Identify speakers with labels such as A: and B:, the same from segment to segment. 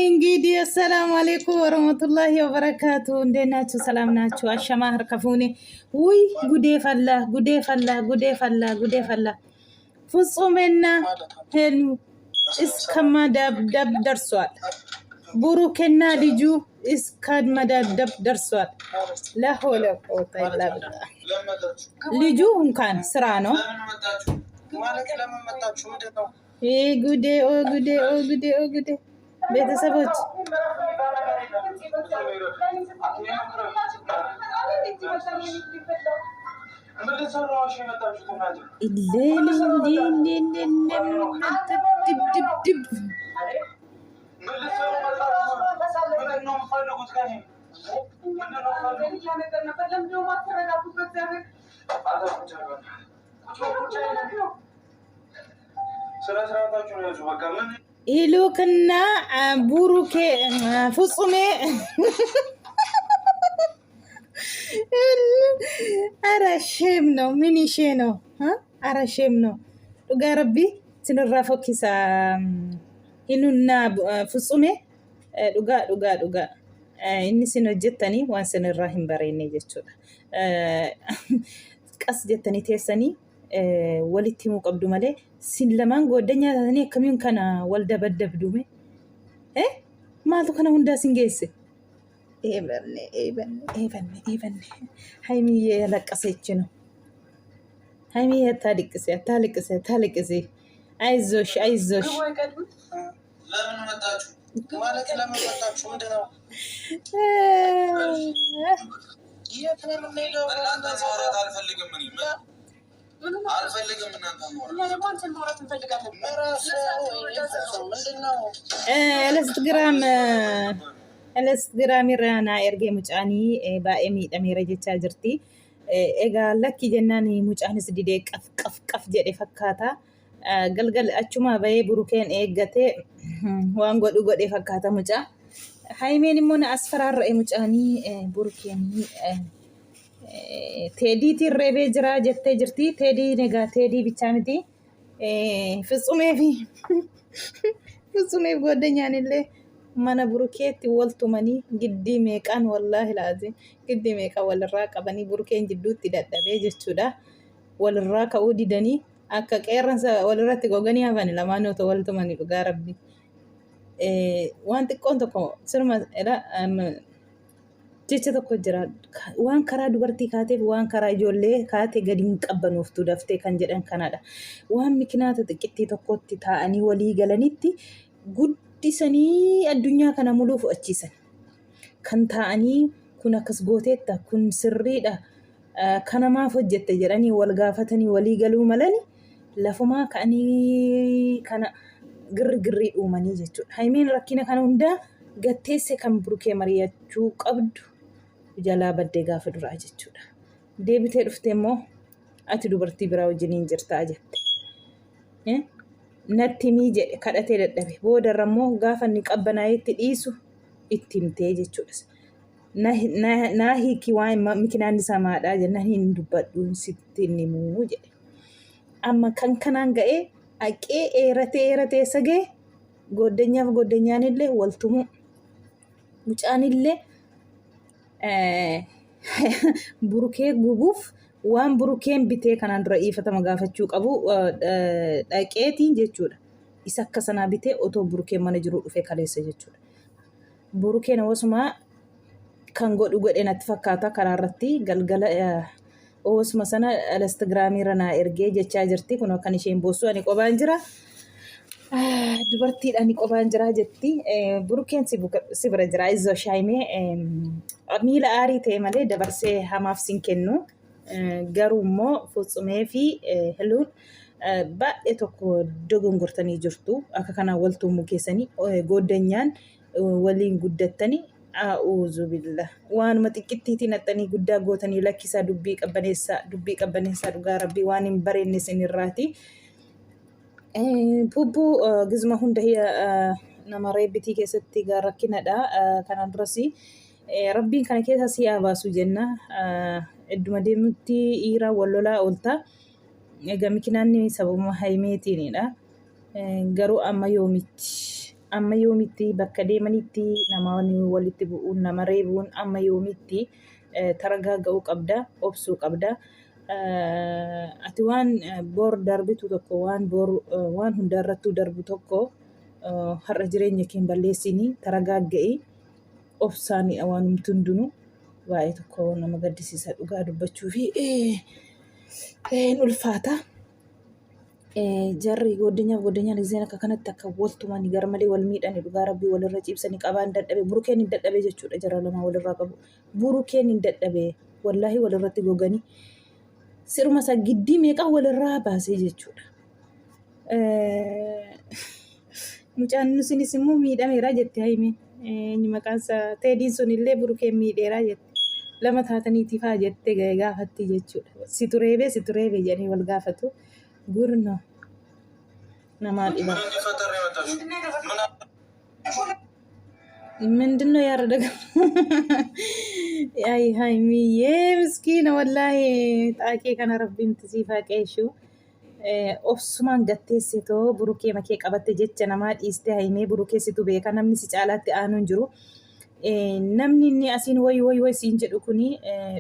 A: እንግዲህ አሰላሙ አለይኩም ወረህመቱላሂ ወበረካቱ። እንዴት ናችሁ? ሰላም ናችሁ? አሸማ ርከፉኔ ውይ ጉዴ ፈላ ጉዴ ፈላ ጉዴ ፈላ ጉዴ ፈላ። ፍጹምና ሄሉ እስከ መደብደብ ደርሷል። ብሩክና ልጁ እስከ መደብደብ ደርሷል። ለሆለ ቆጣ ይላል። ልጁ እንኳን ስራ ነው ማለት ለምን መጣችሁ? ምንድነው? ጉዴ ኦ ጉዴ ኦ ጉዴ ኦ ጉዴ ቤተሰቦች ኢሉክና ቡሩኬ ፍጹሜ አረሽም ነው ምን ይሼ ነው አረሽም ነው ዱጋረቢ ስንራፈው ኪሳ ኢሉና ፍጹሜ ዱጋ inni sin hojjettanii waan sinirraa hin bareenne jechuudha. Qas jettanii teessanii walitti himuu qabdu malee sin lamaan goddanyaa taatanii akkamiin kana wal dabaddabdume maaltu kana hundaa sin geesse? Eebanne haimiyyee laqqaseechino haimiyyee attaaliqqise አይዞሽ ለምን መጣችሁ ማለት ለምን መጣችሁ? ምንድን ነው የት ነው የምንሄደው? አልፈልግም እናንተ Instagram irraan ergee mucaanii baay'ee miidhameera jechaa jirti. Egaa lakki jennaan mucaanis didee qaf jedhe fakkaata. Galgal achuma bahee burukeen eeggatee waan godhe fakkaata mucaa. Haimeen immoo na asfaraarra'e mucaanii burukeen teediitiin reebee jira jettee jirti. Teedii egaa teedii bichaa miti. Fitsumeef goddenyaan illee mana burukeetti waltumanii giddii meeqaan wallaahi laazim giddii meeqaan walirraa qabanii burukeen jidduutti dadhabee jechuudha. Walirraa ka'uu didanii akka qeerransa walirratti goganii hafan lamaan otoo waltumanii dhugaa rabbi. Waan xiqqoon tokko sirma jecha tokko jira. Waan karaa dubartii kaateef waan karaa ijoollee kaatee gadi hin qabbanuuftu daftee kan jedhan kanadha. Waan mikinaata xiqqittii tokkotti taa'anii walii galanitti guddisanii addunyaa kana muluu fudhachiisan. Kan taa'anii kun akkas gooteetta kun sirriidha kana maaf hojjette jedhanii wal gaafatanii walii galuu malani lafumaa ka'anii kana girrii uumanii jechuudha. Haimeen rakkina kana hundaa gatteesse kan burukee mari'achuu qabdu jalaa baddee gaafa duraa jechuudha. Deebitee dhufte immoo ati dubartii biraa wajjiniin jirtaa jette. Natti mii jedhe kadhatee dadhabe. Boodarra immoo gaafa inni qabbanaayetti dhiisu itti himtee jechuudha. Naa hiiki waan mikinaan isaa maadhaa jennaan hin dubbadhuun sitti himuu jedhe. Amma kan kanaan ga'ee haqee eeratee sagee goddanyaaf goddenyaan illee waltumuu. Mucaan illee burukee gubuuf waan burukeen bitee kanaan dura dhiifatama gaafachuu qabu dhaqeetiin jechuudha. Isa akka sanaa bitee otoo burukeen mana jiru dhufee kaleessa jechuudha. Burukeen hawwasumaa kan godhe natti fakkaata karaa irratti galgala hawwasuma sana Instagiraamii irra naa ergee jechaa jirti. Kun kan isheen boossu ani qobaan jira. Dubartiidhaan qobaan jira jetti. Burukeen si bira jira. Izzoo shaayimee miila aarii ta'e malee dabarsee hamaaf sin kennu. Garuu immoo Futsumee fi Heluun baay'ee tokko dogongortanii jirtu. Akka kanaan waltumuu keessanii gooddanyaan waliin guddattanii A'uuzu billah. Waanuma xiqqittiitiin haxxanii guddaa gootanii lakkisaa dubbii qabbaneessaa dhugaa rabbii waan hin barenne isinirraati. Bubbuu gizma hunda nama reebbitii keessatti rakkinadha. Kanaan duras rabbiin kana keessa si haa baasu jenna. Idduma deemutti dhiiraa wal lolaa oolta. Egaa mikinaanni sababuma haimeetiinidha. Garuu amma yoomitti bakka deemanitti namoonni walitti bu'uun nama reebuun amma yoomitti taragaaga'uu qabda, obsuu qabda. Ati waan bor darbitu tokko waan hundarrattuu darbu tokko har'a jireenya kee balleessini taragaagga'i obsaanidha waan hundinuu baay'ee tokko nama gaddisiisa dhugaa dubbachuu fi ulfaata. Jarri godinyaa lizeen akka kanatti akka waltumanii garmalee wal miidhanii dhugaa rabbii walirra ciibsanii qabaan dadhabe burukeen hin dadhabe jechuudha. Jara lama walirraa qabu burukeen hin dadhabe wallaahi walirratti goganii siruma isaa giddii meeqaa walirraa baasee jechuudha. Mucaan isinis immoo miidhameera jette haimee eenyu maqaan isaa teediin sun illee burukeen miidheeraa jette lama taataniitiif haa jette gaafatti jechuudha. Situ reebee jedhanii wal gaafatu. Gurno nama dhiba ምንድነው ያረደገው? አይ ሃይሚዬ ምስኪና ወላሂ ጣቄ ከነ ረቢን ትሲፋቀሹ ኦፍሱማን ገቴሲቶ ቡሩኬ መኬ ቀበተ ጀቸ ነማ ዲስቴ ሃይሜ ቡሩኬ ሲቱ ቤካ ነምኒ ሲጫላቲ አኑን ጅሩ namni inni asiin way siin jedhu kuni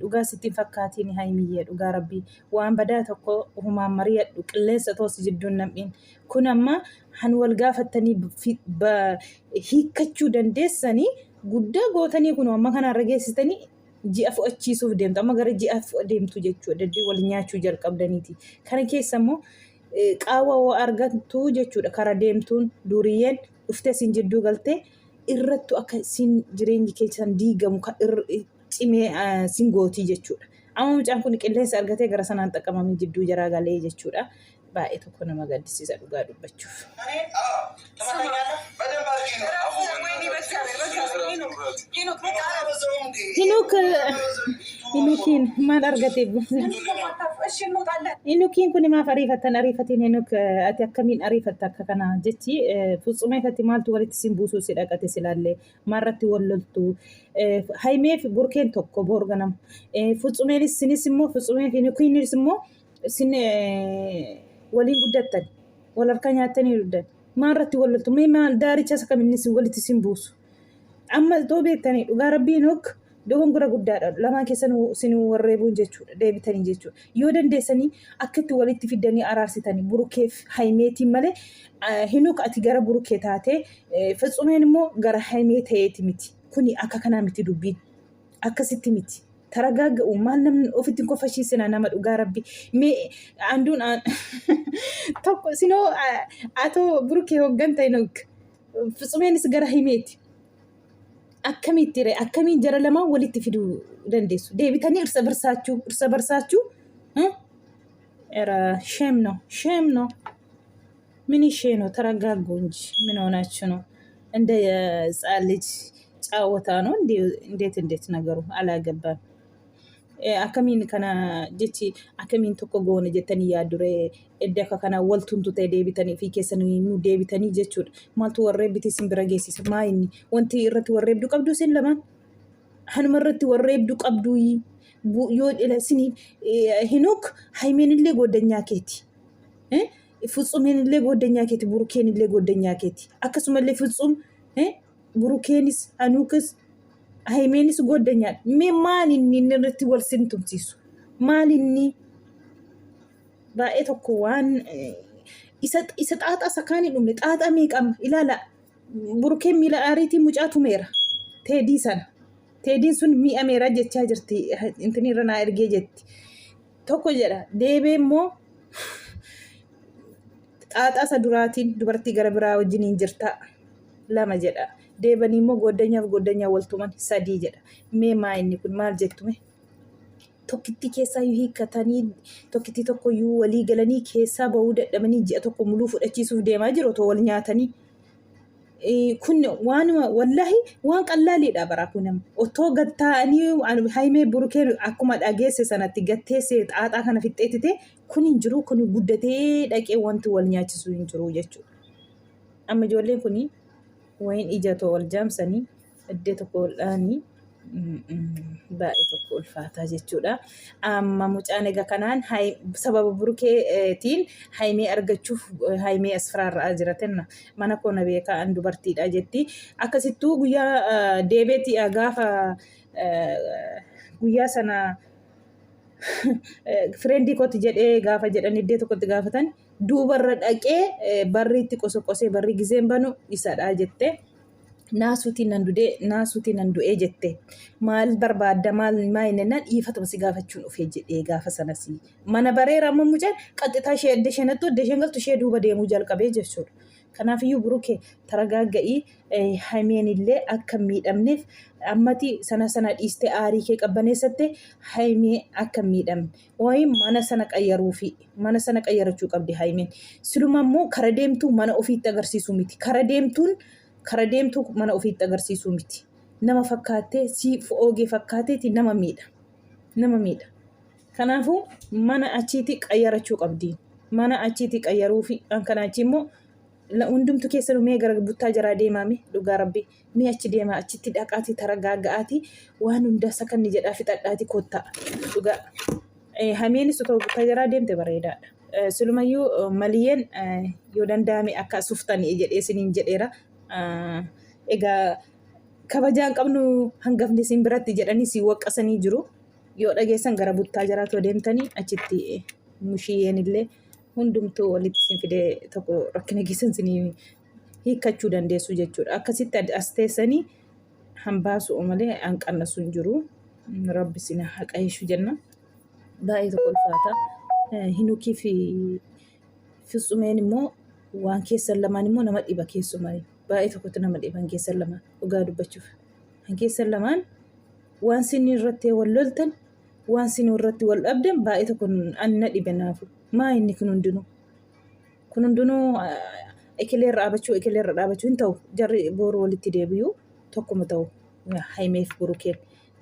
A: dhugaa sitti fakkaatiin haimiyye dhugaa rabbii waan badaa tokko humaan mari'adhu qilleensa toos jidduun nam'in kun amma han wal gaafattanii hiikkachuu dandeessanii guddaa gootanii kun amma kanarra geessitanii ji'a fo'achiisuuf deemtu amma gara ji'a deemtu jechuudha daddii wal nyaachuu jalqabdaniiti kana keessa immoo qaawwa argattu jechuudha kara deemtuun duriyyeen dhuftee siin jidduu galtee irrattu akka sin jireenyi keessan diigamu kan cimee sin gootii jechuudha. Amma mucaan kun qilleensa argatee gara sanaan xaqqamamee jidduu jaraa galee jechuudha. Baay'ee tokko nama gaddisiisa dhugaa dubbachuuf. Hinukiin maal argatee hinukiin kun maaf ariifatiin hinuk ati akkamiin ariifatta akka kana jechi futsumeefatti maaltu walitti sin buusuu si dhaqate silaallee maarratti wal loltu haimeef burkeen tokko boorganam futsumeenis sinis immoo futsumeef hinukiinis immoo sin waliin guddattan wal harka nyaattanii dhuddan maarratti wal loltu mee maal daaricha isa kaminnis walitti sin buusu amma too beektanii dhugaa rabbiin hok dogon gura guddaadha lamaan keessan sin warreebuun jechuudha deebitanii jechuudha yoo dandeessanii akkatti walitti fiddanii araarsitanii burukeef haimeetiin malee hinuk ati gara burukee taatee futsumeen immoo gara haimee ta'eeti miti kuni akka kanaa miti dubbiin akkasitti miti taragaaga'u maal namni ofitti kofashiisina nama dhugaa rabbii mee anduun tokko sinoo atoo burukee hoggantaa hinuk futsumeenis gara haimeeti akkamiin jara lamaan walitti fiduu dandeessu deebitanii irsa barsaachuu era shemno ምን ነው ተረጋጉ እንጂ ምን ሆናችሁ ነው እንደ ሕፃን ልጅ ጫወታ ነው እንዴት ነገሩ አላገባም akkamiin kana jechi akkamiin tokko goone jettanii yaadure edda akka kana waltuntu ta'e deebitanii fi keessanii nu deebitanii jechuudha maaltu warreebbiti sin bira geessisa maa inni wanti irratti warreebdu qabdu sin lamaan hanuma irratti warreebdu qabdu yoo isinii hinuk haimeen illee goddanyaa keeti futsumeen illee goddanyaa keeti burukeen illee goddanyaa keeti akkasumallee futsum burukeenis hanuukas haimeenis goddanyaa mee maal inni irratti wal sintumsiisu maal inni baay'ee tokko waan isa xaaxaa sakaanii dhumne xaaxaa meeqama ilaala burukeen miila aariitiin mucaatumeera teediin sun mi'ameera jechaa jirti intinirra naa ergee jetti tokko jedha deebee immoo xaaxaa isa duraatiin dubartii gara biraa wajjiniin jirta lama jedha deebanii immoo goddanyaa waltuman sadii jedha mee maa inni kun maal jettume tokkitti keessaa yoo hiikkatanii tokkitti tokko yoo walii galanii keessaa bahuu dadhabanii ji'a tokko muluu fudhachiisuuf deemaa jiru otoo wal nyaatanii kun wallahi waan qallaaliidha bara kunam otoo gattaa'anii haimee burukee akkuma dhageesse sanatti gatteesse xaaxaa kana fixxeettite kun hin jiru kun guddatee dhaqee wanti wal nyaachisu hin jiru jechuudha. Amma ijoolleen kun wayin ijatoo wal jaamsanii iddoo tokko wal dhaanii baay'ee tokko ulfaataa jechuudha. Amma mucaan egaa kanaan sababa burukeetiin haimee argachuuf haimee asfaraarraa jiratenna mana koona beekaa an dubartiidha jetti. Akkasittuu guyyaa deebeetii gaafa guyyaa sana fireendii kooti jedhee gaafa jedhan iddoo tokkotti gaafatan duubarra dhaqee barriitti qosoqosee barri gizeen banu isadha jette. Naasuutiin nan du'ee jette. Maal barbaadda maal innaan dhiifatama si gaafachuun dhufee jedhee gaafa sanas. Mana bareeraa ammoo mucaan qaxxitaa ishee adda isheenattu adda isheen galtu ishee duuba deemuu jalqabee jechuudha. Kanaafiyyuu burukee taragaaga'ii haimeen illee akka miidhamneef ammati sana dhiistee aarii kee qabbaneessatte haimee akka miidhamne. Wayin mana sana qayyarachuu qabdi haimeen. Siluma immoo kara deemtuu mana ofiitti agarsiisuu miti. Kara deemtuu mana ofiitti agarsiisuu miti. Nama fakkaattee siif oogee fakkaateeti nama miidha. Kanaafuu mana achiitti qayyarachuu qabdi. Mana achiitti qayyaruu fi kan achi immoo hundumtu keessa mee gara buttaa jaraa deemaami dhugaa rabbi mee achi deemaa achitti dhaqaatii taragaaga'aatii waan hunda sakanni jedhaa fixadhaatii kottaa dhugaa. Hameenis otoo buttaa jaraa deemte bareedaadha. Silumayyuu maliyyeen yoo danda'ame akka suftanii jedhee isiniin jedheera. Egaa kabajaan qabnu hangafni isin biratti jedhanii si waqqasanii jiru. Yoo dhageessan gara buttaa jaraatu deemtanii achitti mushiyyeen illee hundumtuu walitti isin fidee tokko rakkina keessan isin hiikkachuu dandeessu jechuudha. Akkasitti as teessanii hambaasu malee hanqannasu hin jiru. Rabbi isin haqayeessu jenna. Baay'ee tokko ulfaata. Hinukii fi Fitsumeen immoo waan keessan lamaan immoo nama dhiba keessumaa. Baay'ee tokkotti nama dhiban keessan lamaan dhugaa dubbachuuf. Kan keessan lamaan waan sinii irratti wal loltan waan sinii irratti wal dhabdan baay'ee tokko anna dhibe naafu. Maa inni kun hundinuu ekileerra dhaabachuu hin ta'u jarri boru walitti deebi'u tokkuma ta'u haimeef burukeen.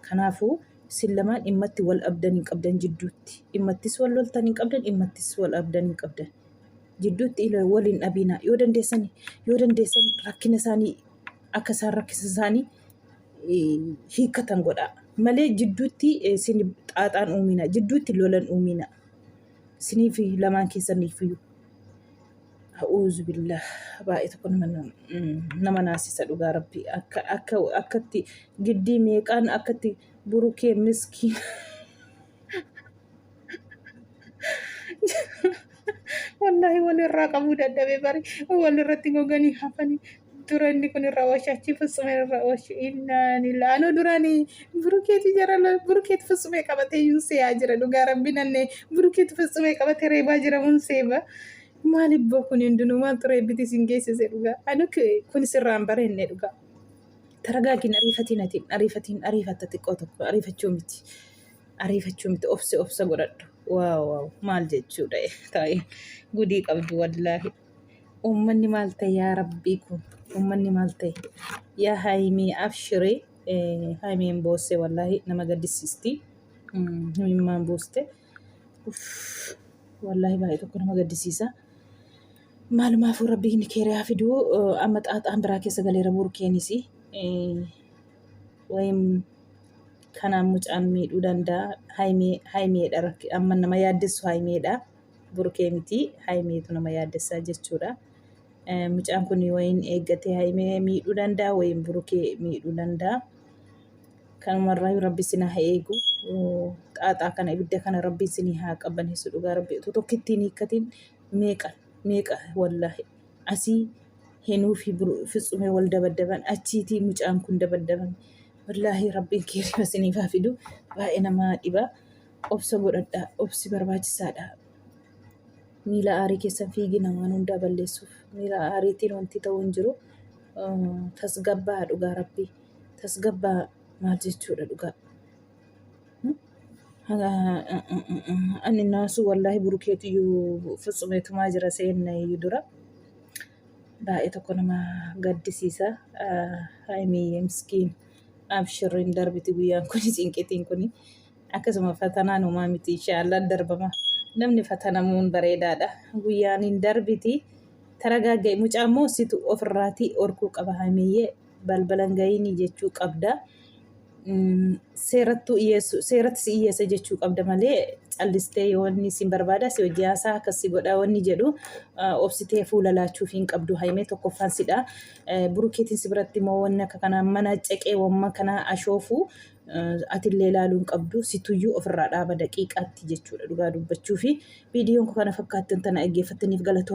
A: Kanaafuu isin lamaan dhimmatti wal dhabdan hin qabdan jidduutti. Dhimmattis wal loltan hin qabdan dhimmattis wal dhabdan hin qabdan. Jidduutti waliin dhabina yoo dandeessan rakkina isaanii akka isaan rakkisa isaanii hiikkatan godha. Malee jidduutti isin xaaxaan uumina jidduutti lolan uumina. Isinii fi lamaan keessaniif iyyuu. A'uuzu billah baay'ee tokko nama naasisa dhugaa rabbi akkatti giddii meeqaan akkatti burukee miskiin. Wallahi walirraa qabuu dadhabee bari walirratti goganii hafanii dura inni kun irraa oolchachi Fitsumee irraa oolchu ilaanoo duraanii burukeeti jarala burukeeti Fitsumee qabatee iyyuu see'aa jira dhugaa rabbi nannee burukeeti Fitsumee qabatee reebaa jira mun seeba. Maaliif bokkun hundinuu maaltu reebbiti isin geessise dhugaa. Anu kun sirraan bareenne dhugaa. Taragaagiin ariifatta xiqqoo tokko ariifachuu miti obsa godhadhu. Waaw maal jechuudha taa'ee gudii qabdu wallaahi. Uummanni maal ta'e yaa rabbii kun uummanni maal ta'e yaa haimii abshiree haimeen boosse wallaahi nama gaddisiisti. Himimmaan booste wallaahi baay'ee tokko nama gaddisiisa. Maalumaafuu rabbii inni keeriyaa fiduu amma xaaxaan biraa keessa galeera burukeenis wayim kanaan mucaan miidhuu danda'a. Haimeedha amma nama yaaddessu haimeedha. Burukee miti haimeetu nama yaaddessaa jechuudha. Mucaan kun wayin eeggatee haimee miidhuu danda'a wayin burukee miidhuu danda'a. Kanumarraa rabbi isin haa eegu. Xaaxaa kana ibidda kana rabbi isin haa qabbaneessu dhugaa rabbi tokkittiin hiikkatiin meeqa wallaahi asii Hinuu fi Fitsumee wal dabaddaban achiitii mucaan kun dabaddaban. Wallaahi rabbiin keeriyaa isiniif haa fidu baay'ee nama dhiba. Obsa godhadhaa obsi barbaachisaadha. Miila aarii keessan fiigina waan hundaa balleessuuf miila aariitiin wanti ta'u hin jiru. Tasgabbaa dhugaa rabbii tasgabbaa maal jechuudha dhugaa. Ani naasu wallaahi burukeetu iyyuu Fitsumeetumaa jira seenna iyyuu dura. baay'ee tokko nama gaddisiisa. Haayimii miskiin abshirriin darbiti guyyaan kun cinqitiin kun akkasuma fatanaan uumaa miti inshaallah darbama. Namni fatanamuun bareedaadha. Guyyaan hin darbiti taragaaga'e mucaa immoo situ ofirraatii orkuu qaba haayimiyyee balbalan ga'inii jechuu qabda. Seeratti si iyyeessa jechuu qabda malee callistee yoo inni sin barbaada si hojii haasaa akkasii godhaa wanni jedhu obsitee fuula laachuuf hin qabdu haayimee tokkoffaan sidha. Burukeetiin si biratti immoo wanni akka kanaa mana ceqee wamma kanaa ashoofu atillee ilaaluun qabdu situyyuu ofirraa dhaaba daqiiqaatti jechuudha dhugaa dubbachuu fi viidiyoon kana fakkaattan tana dhaggeeffattaniif galatoomaa.